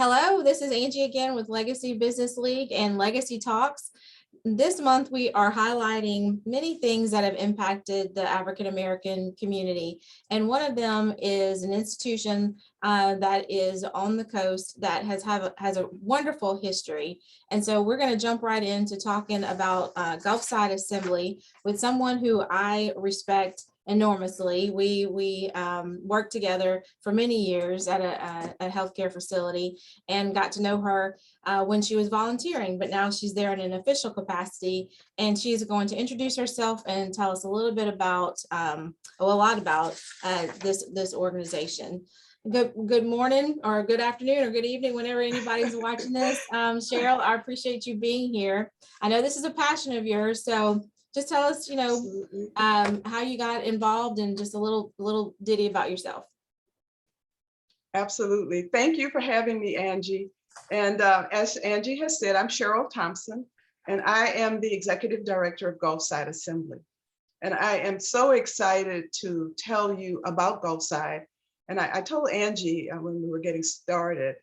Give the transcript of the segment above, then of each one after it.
Hello, this is Angie again with Legacy Business League and Legacy Talks. This month, we are highlighting many things that have impacted the African American community. And one of them is an institution that is on the coast that has a wonderful history. And so we're going to jump right into talking about Gulfside Assembly with someone who I respect enormously. We worked together for many years at a healthcare facility and got to know her when she was volunteering, but now she's there in an official capacity, and she's going to introduce herself and tell us a little bit about, a lot about this organization. Good morning, or good afternoon, or good evening, whenever anybody's watching this. Cheryl, I appreciate you being here. I know this is a passion of yours, so just tell us, how you got involved and just a little ditty about yourself. Absolutely. Thank you for having me, Angie. And as Angie has said, I'm Cheryl Thompson, and I am the Executive Director of Gulfside Assembly. And I am so excited to tell you about Gulfside. And I told Angie when we were getting started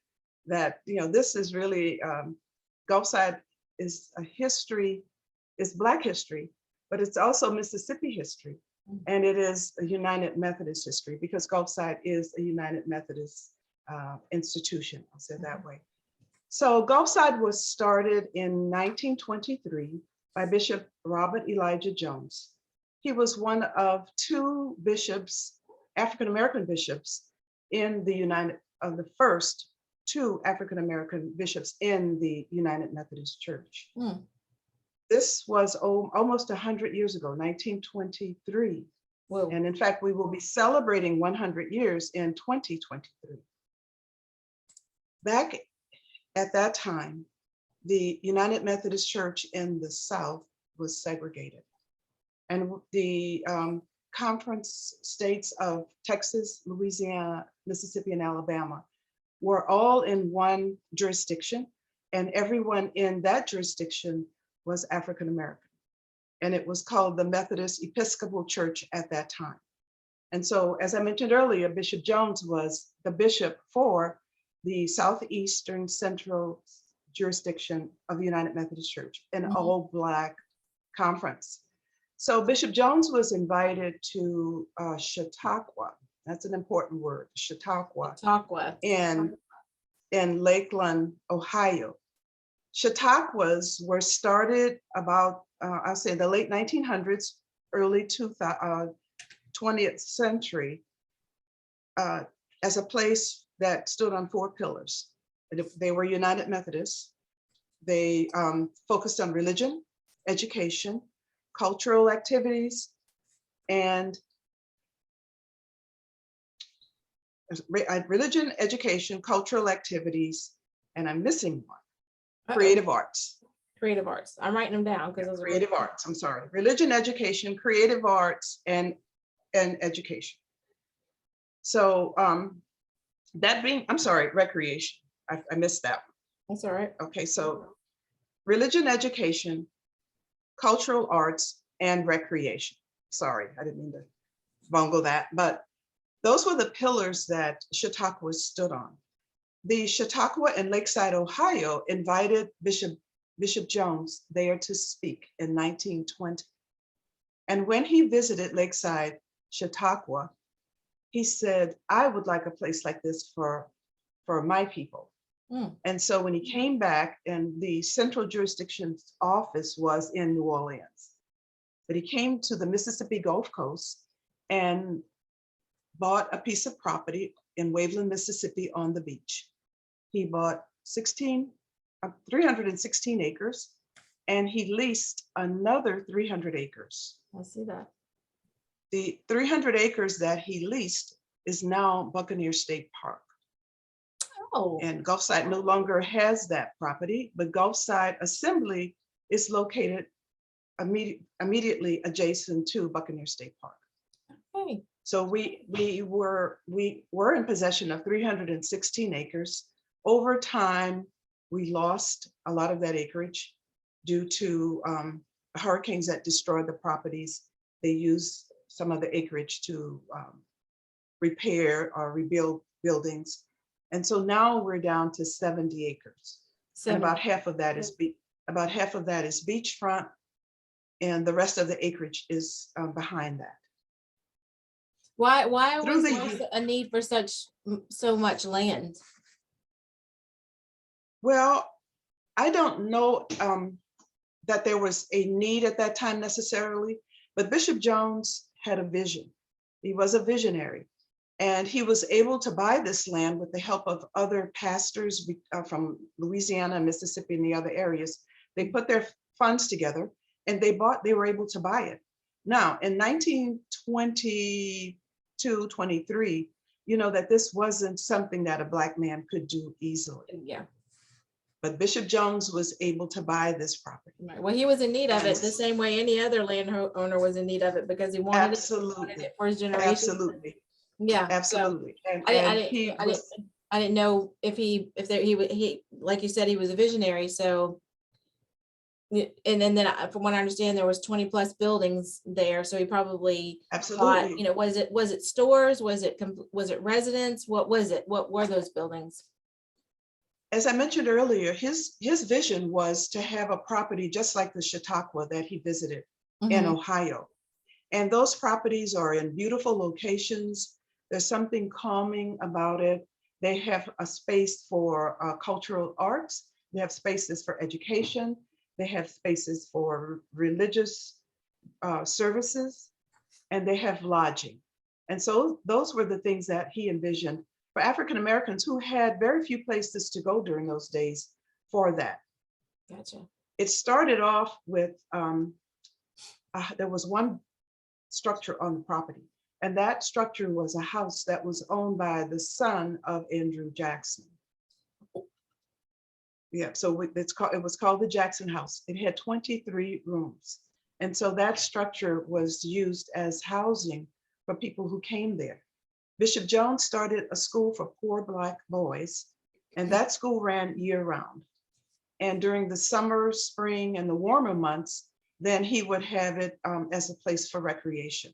that, this is really, Gulfside is a history, it's Black history, but it's also Mississippi history. And it is a United Methodist history, because Gulfside is a United Methodist institution, I'll say it that way. So Gulfside was started in 1923 by Bishop Robert Elijah Jones. He was one of two bishops, African-American bishops, in the first two African-American bishops in the United Methodist Church. This was almost 100 years ago, 1923. Whoa. And in fact, we will be celebrating 100 years in 2023. Back at that time, the United Methodist Church in the South was segregated. And the conference states of Texas, Louisiana, Mississippi, and Alabama were all in one jurisdiction, and everyone in that jurisdiction was African American. And it was called the Methodist Episcopal Church at that time. And so, as I mentioned earlier, Bishop Jones was the bishop for the Southeastern Central jurisdiction of the United Methodist Church, an all Black conference. So Bishop Jones was invited to Chautauqua. That's an important word, Chautauqua. In Lakeland, Ohio. Chautauquas were started about, I'll say the late 1900s, early 20th century, as a place that stood on four pillars. They were United Methodists. They focused on religion, education, cultural activities, and religion, education, cultural activities, and I'm missing one. Creative arts. Creative arts. I'm writing them down because those are creative arts. I'm sorry. Religion, education, creative arts, and education. So that being, I'm sorry, recreation. I missed that one. That's all right. Okay, so religion, education, cultural arts, and recreation. Sorry, I didn't mean to bungle that, but those were the pillars that Chautauqua stood on. The Chautauqua and Lakeside, Ohio invited Bishop Jones there to speak in 1920. And when he visited Lakeside, Chautauqua, he said, I would like a place like this for my people. And so when he came back, and the central jurisdiction's office was in New Orleans, but he came to the Mississippi Gulf Coast and bought a piece of property in Waveland, Mississippi on the beach. He bought 316 acres, and he leased another 300 acres. I see that. The 300 acres that he leased is now Buccaneer State Park. Oh. And Gulfside no longer has that property, but Gulfside Assembly is located immediately adjacent to Buccaneer State Park. Okay. So we were in possession of 316 acres. Over time, we lost a lot of that acreage due to hurricanes that destroyed the properties. They used some of the acreage to repair or rebuild buildings. And so now we're down to 70 acres. And Seven. about half of that is beachfront, and the rest of the acreage is behind that. Why Through was the there a need for so much land? Well, I don't know that there was a need at that time necessarily, but Bishop Jones had a vision. He was a visionary, and he was able to buy this land with the help of other pastors from Louisiana, Mississippi, and the other areas. They put their funds together and they were able to buy it. Now, in 1922, 23, you know that this wasn't something that a Black man could do easily. Yeah. But Bishop Jones was able to buy this property. Right. Well, he was in need of it the same way any other landowner was in need of it, because he wanted it for his generation. Absolutely. Yeah. Absolutely. So I didn't know if he like you said, he was a visionary. So and then from what I understand, there was 20 plus buildings there. So he probably absolutely thought, you know, was it stores? Was it residence? What was it? What were those buildings? As I mentioned earlier, his vision was to have a property just like the Chautauqua that he visited in Ohio. And those properties are in beautiful locations. There's something calming about it. They have a space for cultural arts. They have spaces for education. They have spaces for religious services, and they have lodging. And so those were the things that he envisioned for African Americans who had very few places to go during those days for that. Gotcha. It started off with, there was one structure on the property, and that structure was a house that was owned by the son of Andrew Jackson. Yeah, so it was called the Jackson House. It had 23 rooms. And so that structure was used as housing for people who came there. Bishop Jones started a school for poor Black boys, and that school ran year round. And during the summer, spring, and the warmer months, then he would have it as a place for recreation.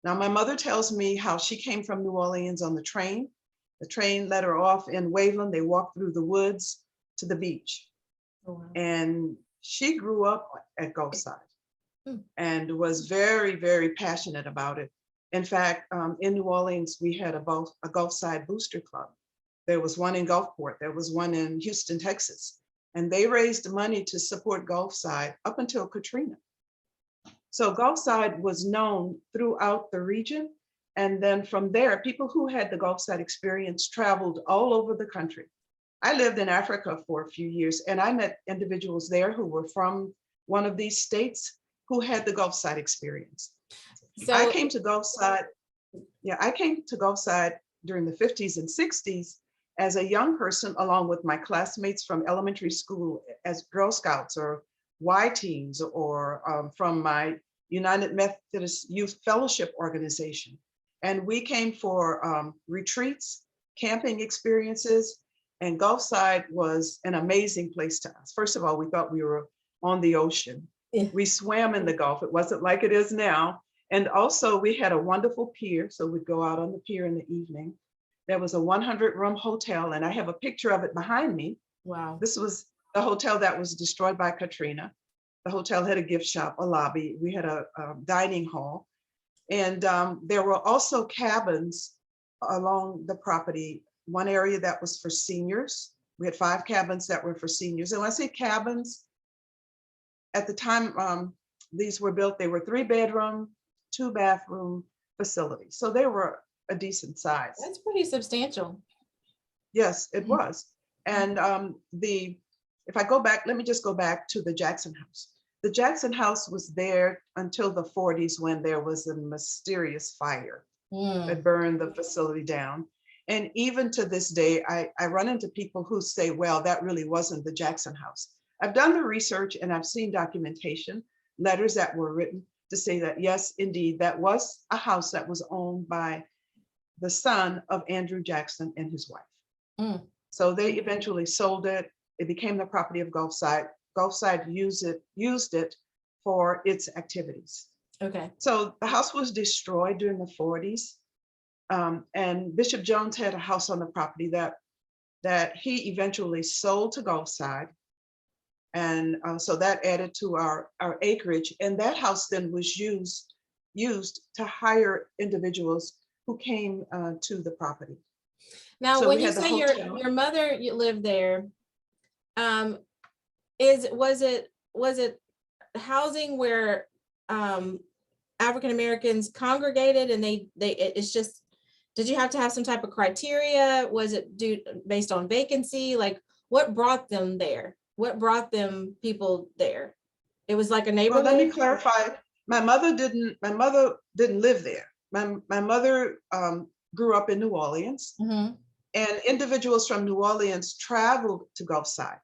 Now, my mother tells me how she came from New Orleans on the train. The train let her off in Waveland. They walked through the woods to the beach. Oh, wow. And she grew up at Gulfside and was very, very passionate about it. In fact, in New Orleans, we had a Gulfside booster club. There was one in Gulfport. There was one in Houston, Texas. And they raised money to support Gulfside up until Katrina. So Gulfside was known throughout the region. And then from there, people who had the Gulfside experience traveled all over the country. I lived in Africa for a few years, and I met individuals there who were from one of these states who had the Gulfside experience. So I came to Gulfside during the 50s and 60s as a young person, along with my classmates from elementary school as Girl Scouts or Y Teams, or from my United Methodist Youth Fellowship organization. And we came for retreats, camping experiences, and Gulfside was an amazing place to us. First of all, we thought we were on the ocean. Yeah. We swam in the Gulf. It wasn't like it is now. And also we had a wonderful pier. So we'd go out on the pier in the evening. There was a 100-room hotel, and I have a picture of it behind me. Wow. This was the hotel that was destroyed by Katrina. The hotel had a gift shop, a lobby. We had a dining hall. And there were also cabins along the property. One area that was for seniors. We had 5 cabins that were for seniors. And when I say cabins, at the time these were built, they were 3-bedroom, 2-bathroom facilities. So they were a decent size. That's pretty substantial. Yes, it was. And if I go back, let me just go back to the Jackson House. The Jackson House was there until the 40s, when there was a mysterious fire that burned the facility down. And even to this day, I run into people who say, well, that really wasn't the Jackson House. I've done the research and I've seen documentation, letters that were written to say that, yes, indeed, that was a house that was owned by the son of Andrew Jackson and his wife. So they eventually sold it. It became the property of Gulfside. Gulfside used it for its activities. Okay. So the house was destroyed during the 40s. And Bishop Jones had a house on the property that that he eventually sold to Gulfside. And so that added to our acreage. And that house then was used to hire individuals who came to the property. Now, So when we you had the say hotel. your mother you lived there, um, was it housing where African Americans congregated, and it's just, did you have to have some type of criteria? Was it based on vacancy? Like, what brought them there? What brought them people there? It was like a Well, let me neighborhood? clarify. My mother didn't live there. My mother grew up in New Orleans, Mhm. and individuals from New Orleans traveled to Gulfside.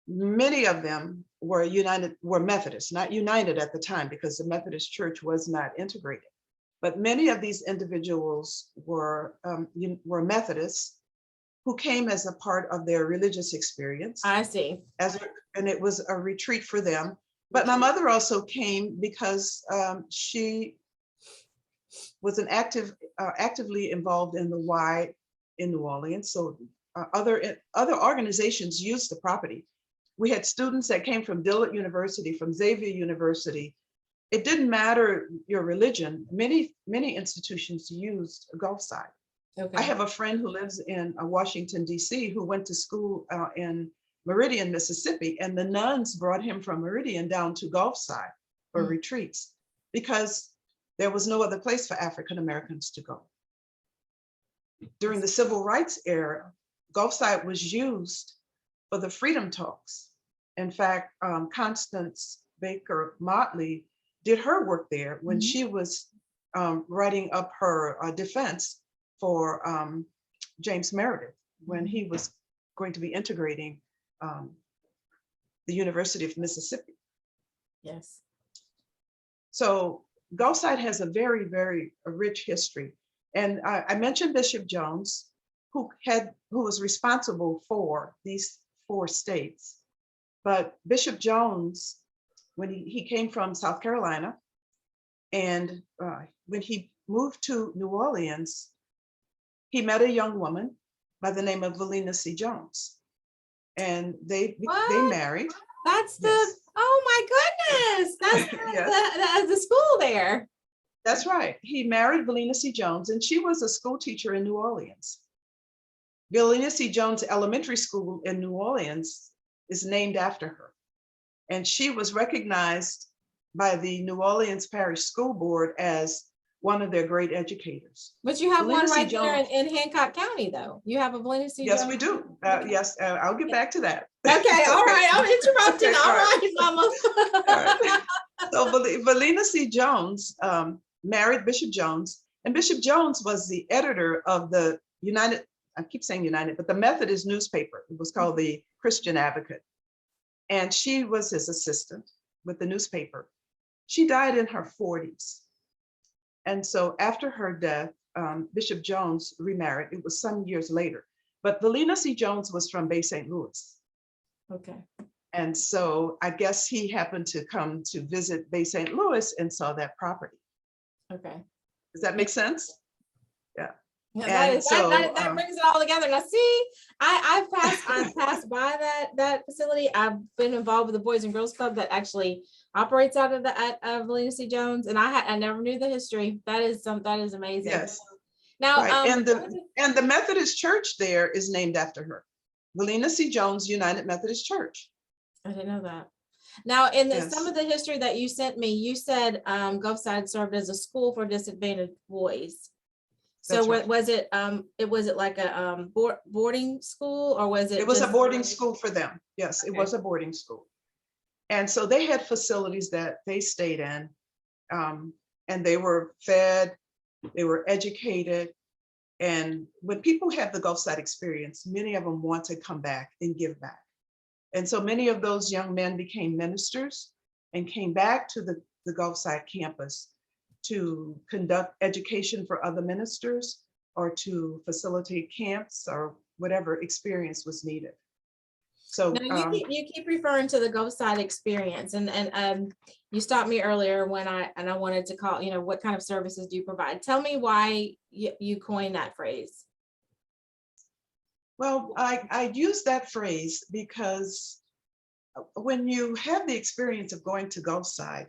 Many of them were Methodist, not united at the time because the Methodist Church was not integrated. But many of these individuals were Methodists who came as a part of their religious experience, I see. and it was a retreat for them. But my mother also came because she was actively involved in the Y in New Orleans. So other organizations used the property. We had students that came from Dillard University, from Xavier University. It didn't matter your religion. Many institutions used Gulfside. I Okay. have a friend who lives in Washington, D.C., who went to school in Meridian, Mississippi, and the nuns brought him from Meridian down to Gulfside for retreats because there was no other place for African Americans to go. During the Civil Rights era, Gulfside was used for the Freedom Talks. In fact, Constance Baker Motley did her work there when she was writing up her defense for James Meredith when he was going to be integrating the University of Mississippi. Yes. So Gulfside has a very, very rich history. And I mentioned Bishop Jones, who was responsible for these 4 states. But Bishop Jones, when he came from South Carolina, and when he moved to New Orleans, he met a young woman by the name of Valina C. Jones. And they married. That's the, Yes. oh my goodness, that's Yes. the school there. That's right. He married Valina C. Jones, and she was a school teacher in New Orleans. Valina C. Jones Elementary School in New Orleans is named after her. And she was recognized by the New Orleans Parish School Board as one of their great educators. But you have Valina one C. right there Jones, in Hancock County, though. You have a Valina C. yes, Jones? we do. Yes, I'll get back to that. Okay, all right. I'm interrupting. Okay, All all right. right, Mama. All right. So Valina C. Jones married Bishop Jones, and Bishop Jones was the editor of the I keep saying United, but the Methodist newspaper. It was called the Christian Advocate. And she was his assistant with the newspaper. She died in her 40s. And so after her death, Bishop Jones remarried. It was some years later. But Valina C. Jones was from Bay St. Louis. Okay. And so I guess he happened to come to visit Bay St. Louis and saw that property. Okay. Does that make sense? Yeah. Yeah, And so that brings it all together. Now, see, I've passed by that facility. I've been involved with the Boys and Girls Club that actually operates out of Valina C. Jones, and I never knew the history. That is amazing. yes. Now, Right. And the Methodist Church there is named after her. Valina C. Jones United Methodist Church. I didn't know that. Now, in Yes. some of the history that you sent me, you said Gulfside served as a school for disadvantaged boys. So That's right. was it like a boarding school, or was it? It was a boarding school for them. Yes, it was a boarding school. And so they had facilities that they stayed in, and they were fed, they were educated. And when people have the Gulfside experience, many of them want to come back and give back. And so many of those young men became ministers and came back to the Gulfside campus to conduct education for other ministers or to facilitate camps or whatever experience was needed. So now you keep referring to the Gulfside experience, and you stopped me earlier when I wanted to call, what kind of services do you provide? Tell me why you coined that phrase. Well, I use that phrase because when you have the experience of going to Gulfside,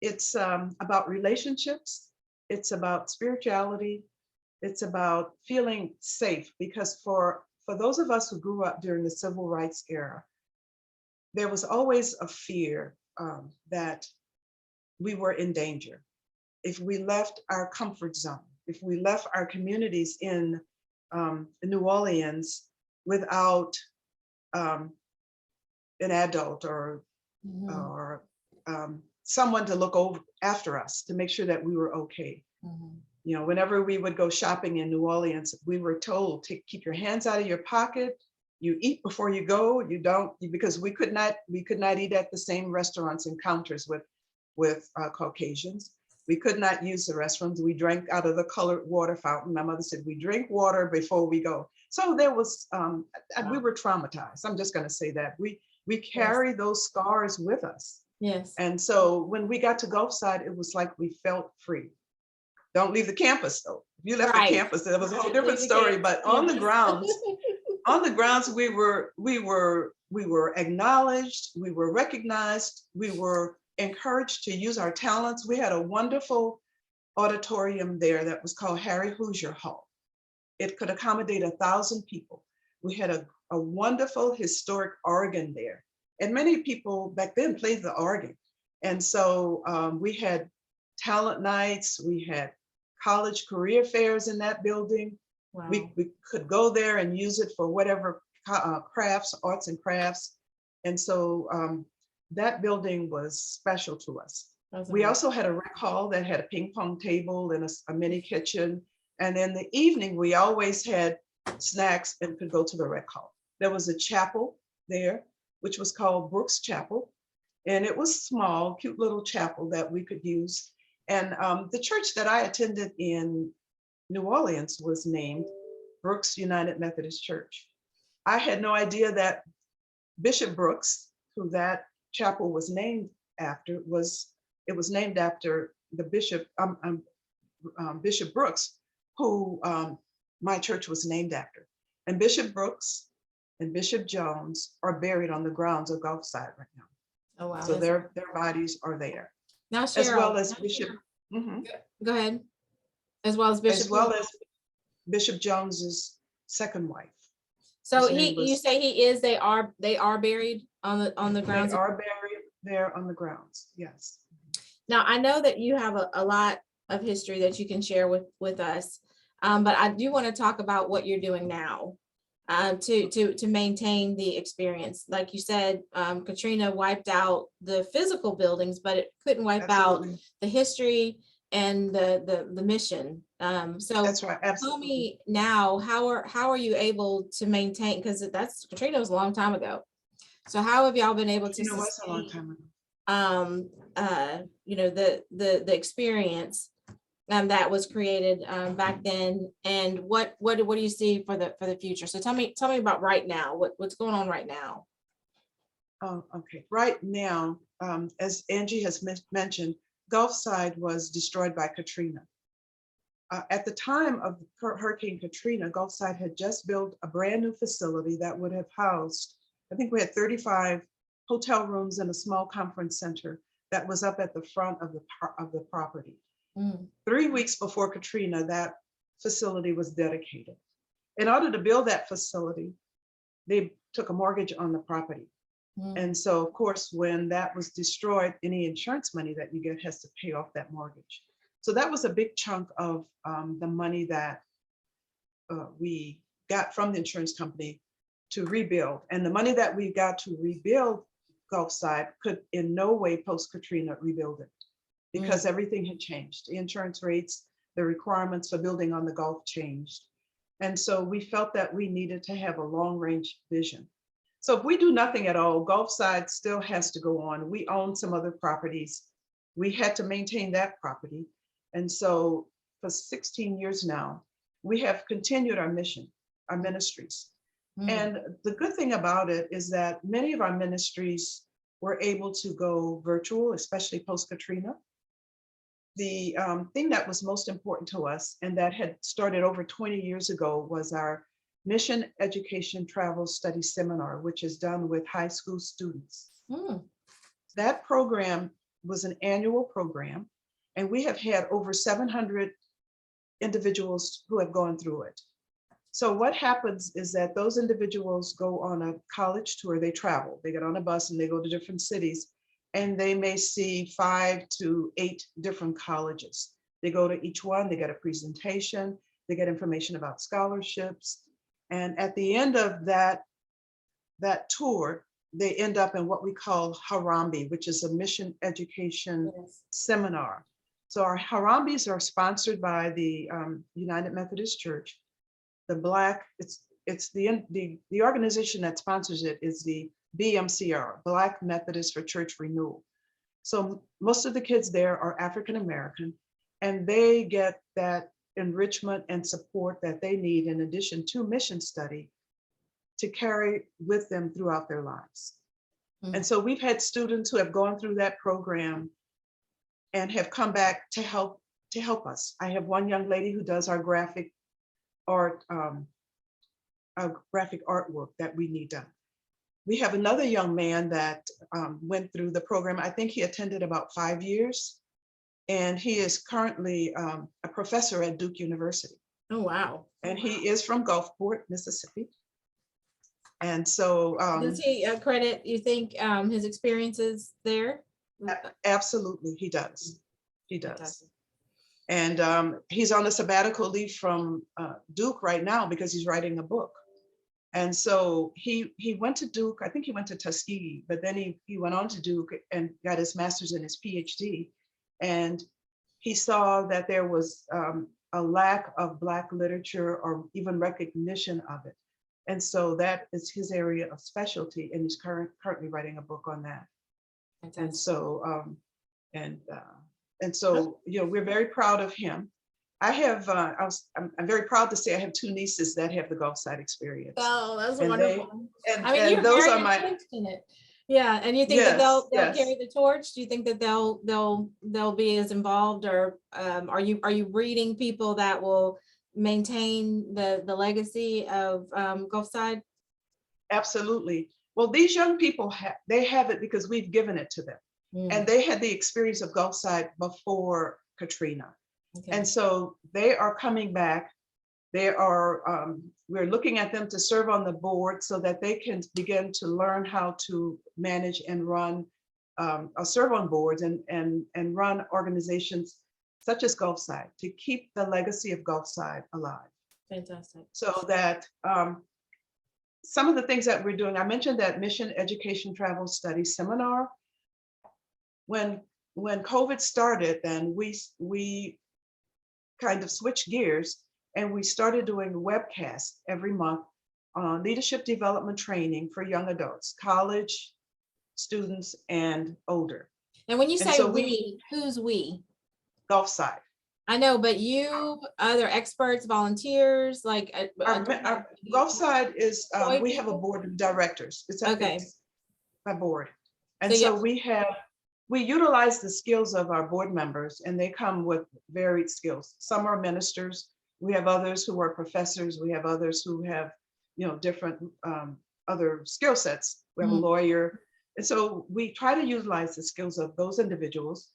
it's about relationships, it's about spirituality, it's about feeling safe. Because for those of us who grew up during the civil rights era, there was always a fear that we were in danger. If we left our comfort zone, if we left our communities in New Orleans without an adult or someone to look over after us to make sure that we were okay. You know, whenever we would go shopping in New Orleans, we were told to keep your hands out of your pocket. You eat before you go. You don't, because we could not eat at the same restaurants and counters with Caucasians. We could not use the restrooms. We drank out of the colored water fountain. My mother said, we drink water before we go. So there was, we were traumatized. I'm just going to say that. We carry those scars with us. Yes. And so when we got to Gulfside, it was like we felt free. Don't leave the campus though. If you left the campus, that was a whole different story. But on the grounds, we were acknowledged, we were recognized, we were encouraged to use our talents. We had a wonderful auditorium there that was called Harry Hoosier Hall. It could accommodate 1,000 people. We had a wonderful historic organ there. And many people back then played the organ. And so we had talent nights, we had college career fairs in that building. Wow. We could go there and use it for whatever crafts, arts and crafts. And so that building was special to us. We also had a rec hall that had a ping pong table and a mini kitchen. And in the evening, we always had snacks and could go to the rec hall. There was a chapel there, which was called Brooks Chapel. And it was small, cute little chapel that we could use. And the church that I attended in New Orleans was named Brooks United Methodist Church. I had no idea that Bishop Brooks, who that chapel was named after, it was named after the Bishop, Bishop Brooks, who my church was named after. And Bishop Brooks and Bishop Jones are buried on the grounds of Gulfside right now. Oh, wow. So their bodies are there. Now, Cheryl, as well as Bishop. Go ahead. As well as Bishop Jones's second wife. So you say they are buried on the grounds. They are buried there on the grounds. Yes. Now I know that you have a lot of history that you can share with us, but I do want to talk about what you're doing now to maintain the experience. Like you said, Katrina wiped out the physical buildings, but it couldn't wipe out the history and the mission. So that's right. Absolutely. Tell me now, how are you able to maintain, because Katrina was a long time ago. So how have y'all been able to sustain, was a long time ago. The experience that was created back then, and what do you see for the future? So tell me about right now. What's going on right now? Oh, okay. Right now, as Angie has mentioned, Gulfside was destroyed by Katrina. At the time of Hurricane Katrina, Gulfside had just built a brand new facility that would have housed, I think we had 35 hotel rooms and a small conference center that was up at the front of the property. 3 weeks before Katrina, that facility was dedicated. In order to build that facility, they took a mortgage on the property. And so, of course, when that was destroyed, any insurance money that you get has to pay off that mortgage. So that was a big chunk of the money that we got from the insurance company to rebuild. And the money that we got to rebuild Gulfside could in no way post-Katrina rebuild it, because everything had changed. The insurance rates, the requirements for building on the Gulf changed. And so we felt that we needed to have a long-range vision. So if we do nothing at all, Gulfside still has to go on. We own some other properties. We had to maintain that property. And so for 16 years now, we have continued our mission, our ministries. And the good thing about it is that many of our ministries were able to go virtual, especially post-Katrina. The thing that was most important to us, and that had started over 20 years ago, was our Mission Education Travel Study Seminar, which is done with high school students. Hmm. That program was an annual program, and we have had over 700 individuals who have gone through it. So what happens is that those individuals go on a college tour, they travel, they get on a bus and they go to different cities, and they may see 5 to 8 different colleges. They go to each one, they get a presentation, they get information about scholarships. And at the end of that tour, they end up in what we call Harambee, which is a mission education Yes. seminar. So our Harambees are sponsored by the United Methodist Church. It's the organization that sponsors it is the BMCR, Black Methodist for Church Renewal. So most of the kids there are African American, and they get that enrichment and support that they need in addition to mission study to carry with them throughout their lives. And so we've had students who have gone through that program and have come back to help us. I have one young lady who does our graphic art, our graphic artwork that we need done. We have another young man that went through the program. I think he attended about 5 years, and he is currently a professor at Duke University. Oh, wow. And he is from Gulfport, Mississippi. And so Does he credit, you think, his experiences there? absolutely, he does. He does. Fantastic. And he's on a sabbatical leave from Duke right now because he's writing a book. And so he went to Duke, I think he went to Tuskegee, but then he went on to Duke and got his master's and his PhD. And he saw that there was a lack of Black literature or even recognition of it. And so that is his area of specialty, and he's currently writing a book on that. Fantastic. And so, you know, we're very proud of him. I have, I'm very proud to say I have 2 nieces that have the Gulfside experience. Oh, that's And wonderful. and I mean, you're those very are my, entrenched in it. Yeah, and you think that they'll yes. carry the torch? Do you think that they'll be as involved, or are you breeding people that will maintain the legacy of Gulfside? Absolutely. Well, these young people they have it because we've given it to them, and they had the experience of Gulfside before Katrina. Okay. And so they are coming back. They are, we're looking at them to serve on the board so that they can begin to learn how to manage and run, serve on boards and run organizations such as Gulfside to keep the legacy of Gulfside alive. Fantastic. So that some of the things that we're doing, I mentioned that Mission Education Travel Study Seminar. When COVID started, then we kind of switched gears and we started doing webcasts every month on leadership development training for young adults, college students and older. And when you say so we, who's we? Gulfside. I know, but you, other experts, volunteers, like Our Gulfside is, we have a board of directors. It's a board. And so we utilize the skills of our board members, and they come with varied skills. Some are ministers. We have others who are professors. We have others who have, you know, different other skill sets. We have a lawyer. And so we try to utilize the skills of those individuals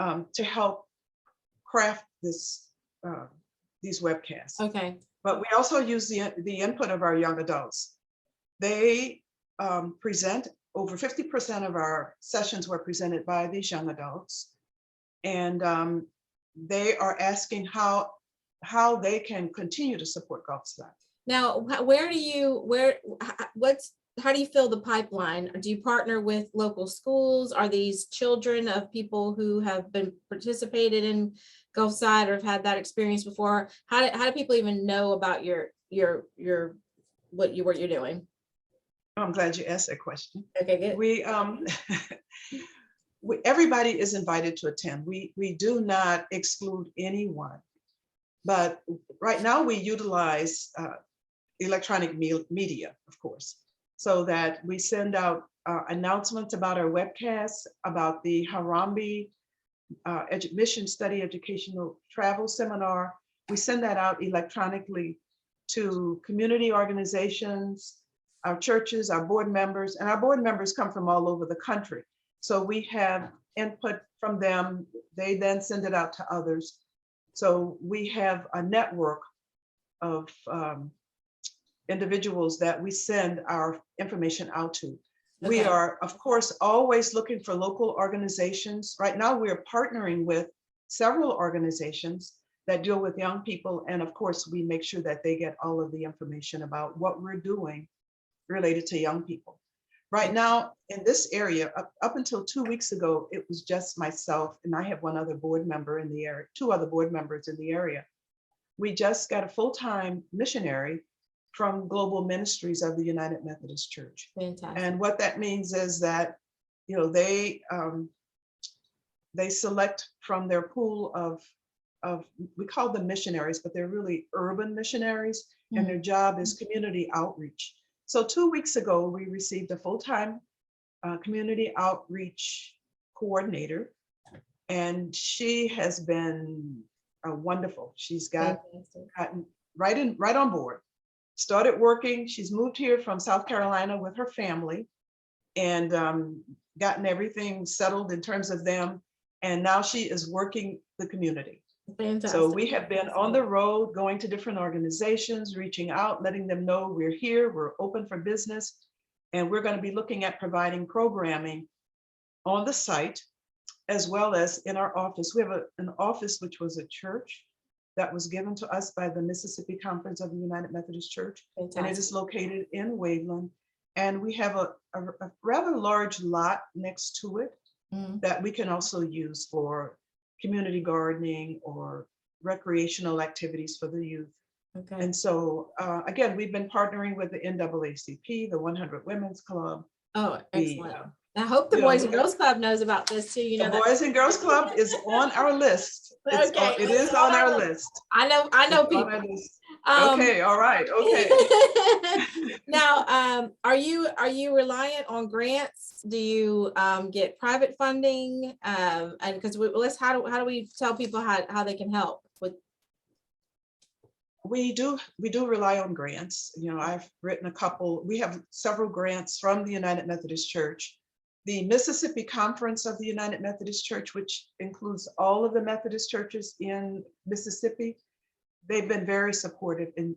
to help craft these webcasts. Okay. But we also use the input of our young adults. They present. Over 50% of our sessions were presented by these young adults, and they are asking how they can continue to support Gulfside. Now, how do you fill the pipeline? Do you partner with local schools? Are these children of people who have been participated in Gulfside or have had that experience before? How do people even know about your what you're doing? I'm glad you asked that question. Okay, good. Everybody is invited to attend. We do not exclude anyone, but right now we utilize electronic media, of course, so that we send out announcements about our webcasts, about the Harambee Mission Study Educational Travel Seminar. We send that out electronically to community organizations, our churches, our board members, and our board members come from all over the country. So we have input from them. They then send it out to others. So we have a network of individuals that we send our information out to. We Okay. are, of course, always looking for local organizations. Right now, we're partnering with several organizations that deal with young people. And of course, we make sure that they get all of the information about what we're doing related to young people. Right now, in this area, up until 2 weeks ago, it was just myself, and I have one other board member in the area, two other board members in the area. We just got a full-time missionary from Global Ministries of the United Methodist Church. Fantastic. And what that means is that, you know, they select from their pool of, we call them missionaries, but they're really urban missionaries, and their job is community outreach. So 2 weeks ago, we received a full-time community outreach coordinator, and she has been wonderful. She's gotten right on board, started working. She's moved here from South Carolina with her family and gotten everything settled in terms of them. And now she is working the community. Fantastic. So we have been on the road, going to different organizations, reaching out, letting them know we're here, we're open for business, and we're going to be looking at providing programming on the site, as well as in our office. We have an office which was a church that was given to us by the Mississippi Conference of the United Methodist Church, and it is located in Waveland. And we have a rather large lot next to it that we can also use for community gardening or recreational activities for the youth. Okay. And so, again, we've been partnering with the NAACP, the 100 Women's Club. Oh, excellent. I hope the Boys and Girls Club knows about this too. You know, the Boys and Girls Club is on our list. Okay. It is on our list. I know people. Okay, all right, okay. Now, are you reliant on grants? Do you get private funding? And because how do we tell people how they can help with? We do rely on grants. You know, I've written a couple. We have several grants from the United Methodist Church, the Mississippi Conference of the United Methodist Church, which includes all of the Methodist churches in Mississippi. They've been very supportive and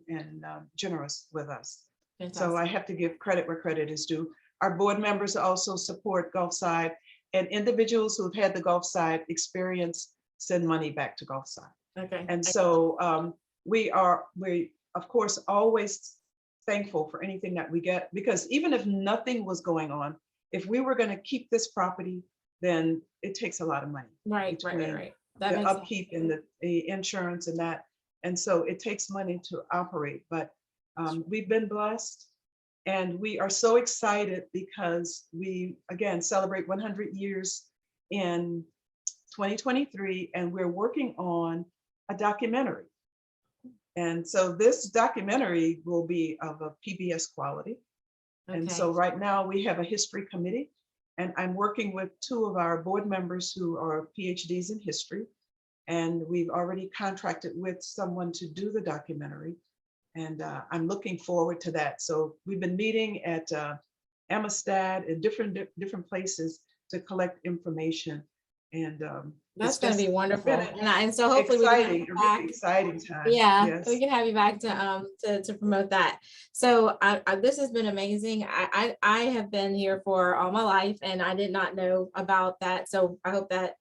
generous with us. Fantastic. So I have to give credit where credit is due. Our board members also support Gulfside, and individuals who've had the Gulfside experience send money back to Gulfside. Okay. And so we of course always thankful for anything that we get, because even if nothing was going on, if we were going to keep this property, then it takes a lot of money. Right. That the upkeep and the insurance and that. And so it takes money to operate, but we've been blessed, and we are so excited because we, again, celebrate 100 years in 2023, and we're working on a documentary. And so this documentary will be of a PBS quality. Okay. And so right now we have a history committee, and I'm working with two of our board members who are PhDs in history. And we've already contracted with someone to do the documentary. And I'm looking forward to that. So we've been meeting at Amistad and different places to collect information. And that's going to be wonderful. And so hopefully exciting, we can really exciting time. Yeah, yes. We can have you back to promote that. So this has been amazing. I have been here for all my life, and I did not know about that. So I hope that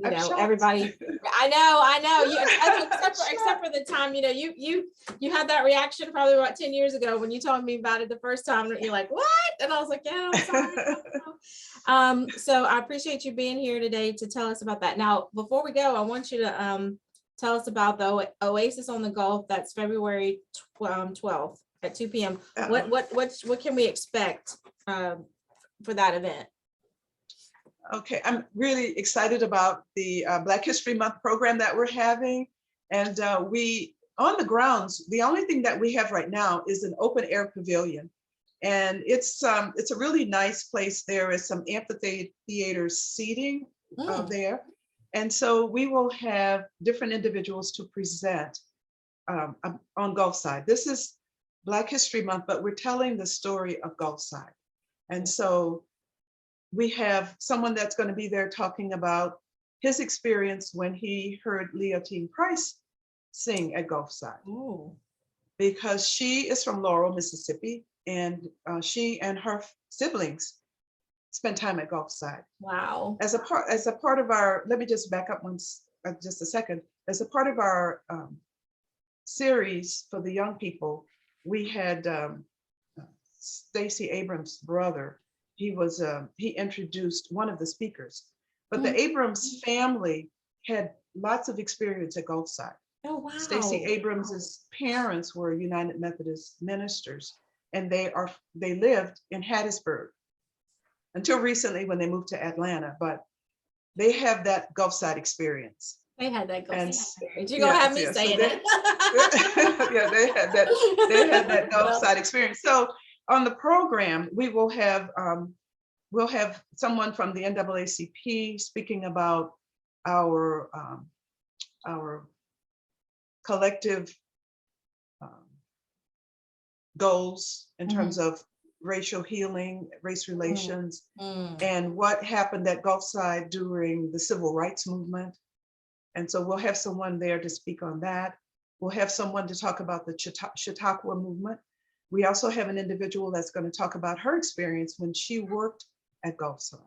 you know, everybody. I know. You, except for the time, you know, you had that reaction probably about 10 years ago when you told me about it the first time. And you're like, what? And I was like, yeah, I'm sorry. So I appreciate you being here today to tell us about that. Now, before we go, I want you to tell us about the Oasis on the Gulf. That's February 12th at 2 p.m. What can we expect for that event? Okay, I'm really excited about the Black History Month program that we're having. And we, on the grounds, the only thing that we have right now is an open air pavilion. And it's a really nice place. There is some amphitheater seating there. And so we will have different individuals to present on Gulfside. This is Black History Month, but we're telling the story of Gulfside. And so we have someone that's going to be there talking about his experience when he heard Leontine Price sing at Gulfside. Ooh. Because she is from Laurel, Mississippi, and she and her siblings spent time at Gulfside. Wow. As a part of our, let me just back up just a second. As a part of our series for the young people, we had Stacey Abrams' brother. He introduced one of the speakers, but the Abrams family had lots of experience at Gulfside. Oh, wow. Stacey Abrams's parents were United Methodist ministers, and they lived in Hattiesburg until recently when they moved to Atlanta, but they have that Gulfside experience. They had that Gulfside experience. You're Yeah, gonna have me yeah, so saying it. Yeah, they had that Gulfside experience. So on the program, we'll have someone from the NAACP speaking about our collective goals in terms of racial healing, race relations, and what happened at Gulfside during the civil rights movement. And so we'll have someone there to speak on that. We'll have someone to talk about the Chautauqua movement. We also have an individual that's going to talk about her experience when she worked at Gulfside.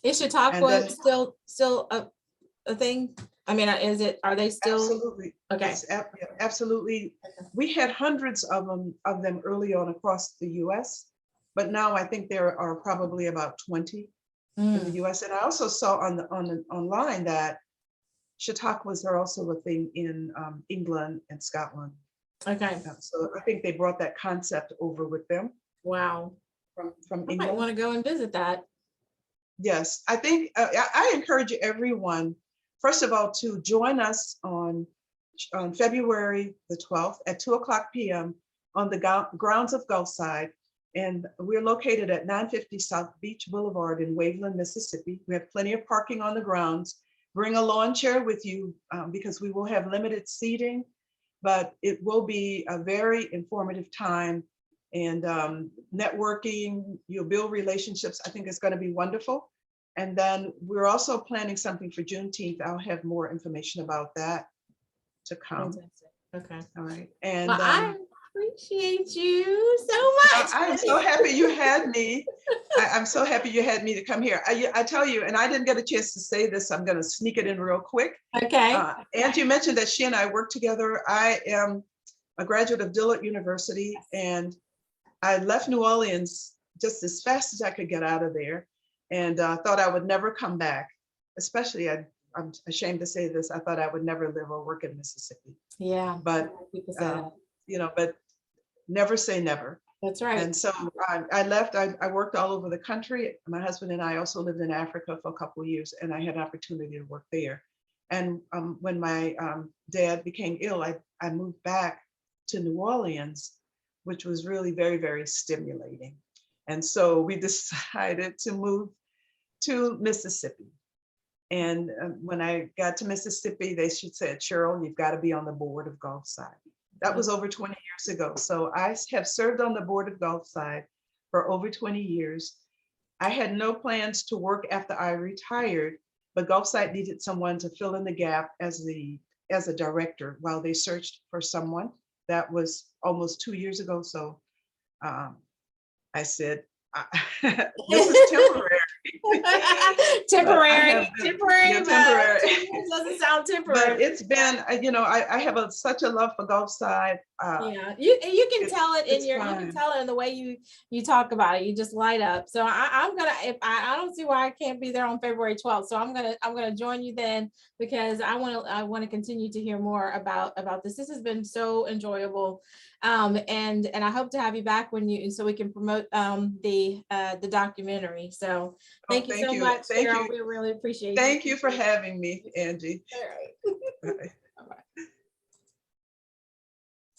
Is Chautauqua still a thing? I mean, are they still? Absolutely. Okay. Absolutely. We had hundreds of them early on across the US, but now I think there are probably about 20 in the US. And I also saw online that Chautauquas are also a thing in England and Scotland. Okay. So I think they brought that concept over with them. Wow. From I England. might want to go and visit that. Yes, I think I encourage everyone, first of all, to join us on February the 12th at 2:00 p.m. on the grounds of Gulfside. And we're located at 950 South Beach Boulevard in Waveland, Mississippi. We have plenty of parking on the grounds. Bring a lawn chair with you because we will have limited seating, but it will be a very informative time and networking. You'll build relationships. I think it's going to be wonderful. And then we're also planning something for Juneteenth. I'll have more information about that to come. Fantastic. Okay. All right. And well, I appreciate you so much. I am so happy you had me. I'm so happy you had me to come here. I tell you, and I didn't get a chance to say this, I'm going to sneak it in real quick. Okay. Angie mentioned that she and I work together. I am a graduate of Dillard University, and I left New Orleans just as fast as I could get out of there, and thought I would never come back. Especially, I'm ashamed to say this, I thought I would never live or work in Mississippi. Yeah. But but never say never. That's right. And so I left. I worked all over the country. My husband and I also lived in Africa for a couple of years, and I had an opportunity to work there. And when my dad became ill, I moved back to New Orleans, which was really very, very stimulating. And so we decided to move to Mississippi. And when I got to Mississippi, they said, Cheryl, you've got to be on the board of Gulfside. That was over 20 years ago. So I have served on the board of Gulfside for over 20 years. I had no plans to work after I retired, but Gulfside needed someone to fill in the gap as a director while they searched for someone. That was almost 2 years ago. So I said, this is temporary. temporary, temporary. It doesn't sound temporary. But it's been, I have such a love for Gulfside. Yeah, you can tell it in you can tell it in the way you talk about it. You just light up. So I'm gonna, if I don't see why I can't be there on February 12th. So I'm gonna join you then, because I want to continue to hear more about this. This has been so enjoyable. And I hope to have you back so we can promote the documentary. So thank you so much, Cheryl. We really appreciate it. Thank you for having me, Angie. All right.